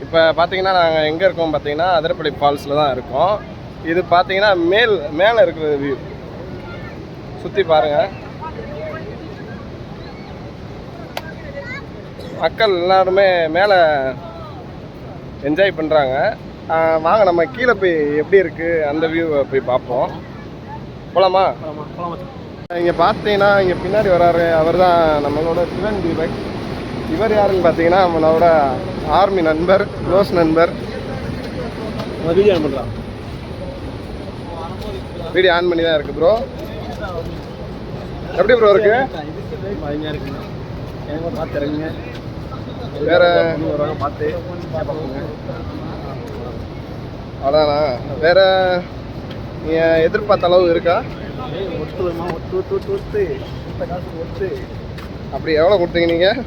இப்போ பார்த்தீங்கன்னா நாங்கள் எங்கே இருக்கோம் பார்த்தீங்கன்னா அதிரப்பள்ளி ஃபால்ஸில் தான் இருக்கோம். இது பார்த்தீங்கன்னா மேலே இருக்கிற வியூ. சுற்றி பாருங்கள். மக்கள் எல்லாருமே மேலே என்ஜாய் பண்ணுறாங்க. வாங்க நம்ம கீழே போய் எப்படி இருக்குது அந்த வியூவை போய் பார்ப்போம். போகலாமா? இங்கே பார்த்தீங்கன்னா இங்கே பின்னாடி வராரு, அவர் தான் நம்மளோட சிவன் தீபக். இவர் யாருன்னு பார்த்தீங்கன்னா நம்மளோட ஆர்மி நண்பர், க்ளோஸ் நண்பர். வீடியோ ஆன் பண்ணுறான். வீடியோ ஆன் பண்ணி தான் இருக்குது ப்ரோ. எப்படி ப்ரோ இருக்கு? பார்த்துருங்க. வேற பார்த்து அதானா? வேற நீங்கள் எதிர்பார்த்த அளவு இருக்கா? அப்படி எவ்வளோ கொடுத்தீங்க நீங்கள்?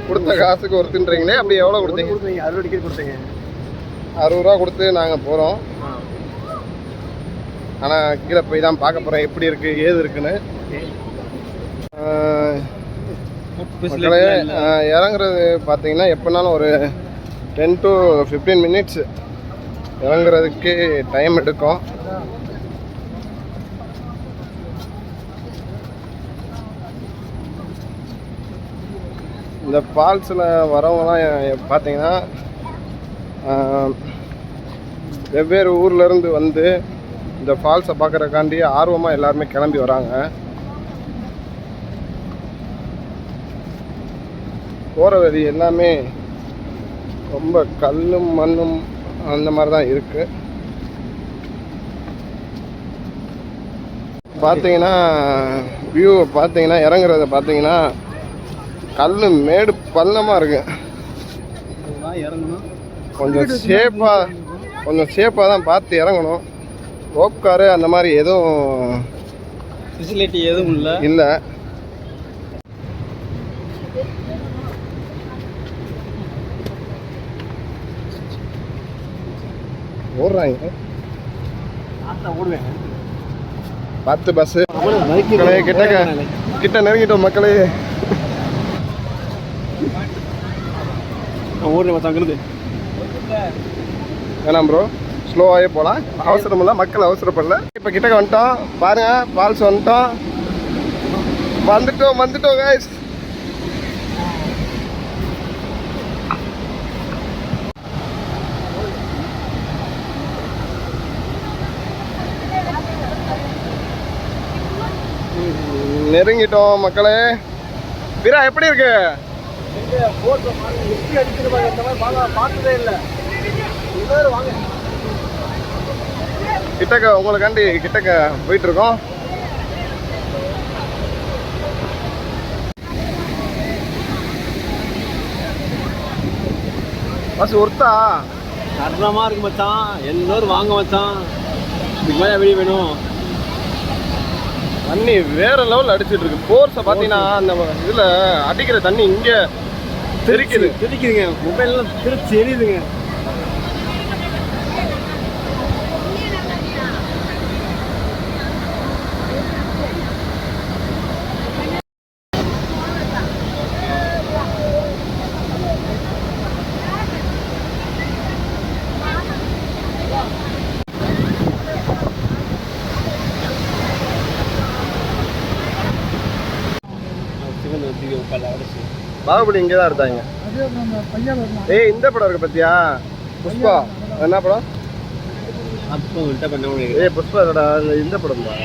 கொடுத்த காசுக்கு ஒருத்துன்றீங்களே, அப்படி எவ்வளோ கொடுத்தீங்க? 60 டிக்கெட் கொடுத்தீங்க. 60 ரூபா கொடுத்து நாங்கள் போகிறோம். ஆனால் கீழே போய் தான் பார்க்க போகிறோம் எப்படி இருக்குது ஏது இருக்குன்னு. இறங்குறது பார்த்தீங்கன்னா எப்போனாலும் ஒரு 10 to 15 மினிட்ஸ் இறங்குறதுக்கு டைம் எடுக்கும். இந்த ஃபால்ஸில் வரவங்களாம் பார்த்தீங்கன்னா வெவ்வேறு ஊர்லேருந்து வந்து இந்த ஃபால்ஸை பார்க்குறக்காண்டி ஆர்வமாக எல்லாருமே கிளம்பி வராங்க. போகிற வழி எல்லாமே ரொம்ப கல்லும் மண்ணும் அந்த மாதிரி தான் இருக்குது. பார்த்தீங்கன்னா வியூ பார்த்தீங்கன்னா இறங்குறத பார்த்தீங்கன்னா கல் மேடு பள்ளமாக இருக்கு. கொஞ்சம் சேஃபாக தான் பார்த்து இறங்கணும். ரோப் காரு அந்த மாதிரி எதுவும் ஃபெசிலிட்டி எதுவும் இல்லை. ஓடுறாங்க பார்த்து பஸ்ஸு கிட்ட நெருங்கிட்டோம் மக்களே. வேணாம் ப்ரோ, ஸ்லோவாகவே போகலாம். அவசரம் இல்லை, மக்கள் அவசரப்படல. இப்போ கிட்டக்க வந்துட்டோம் பாருங்க, ஃபால்ஸ் வந்துட்டோம் கைஸ். நெருங்கிட்டோம் மக்களே. வீரா எப்படி இருக்கு? கிட்டக்க உங்களுக்காண்டி கிட்டக்க போயிட்டு இருக்கோம். பஸ் ஒருத்தா கட்டணமா இருக்கு மச்சான். எல்லாரும் வாங்க மச்சான். இதுக்கு மேலே எப்படி வேணும்? தண்ணி வேற லெவலில் அடிச்சுட்டு இருக்கு. ஃபோர்ஸை பார்த்தீங்கன்னா அந்த இதில் அடிக்கிற தண்ணி இங்கே தெரிக்குதுங்க. மொபைல்லாம் திருச்சி எரியுதுங்க. பாகுபலி இங்கே தான் எடுத்தாங்க. ஏய் இந்த படம் இருக்கு பத்தியா? புஷ்பா. என்ன படம்? ஏய் புஷ்பா இந்த படம் தான்.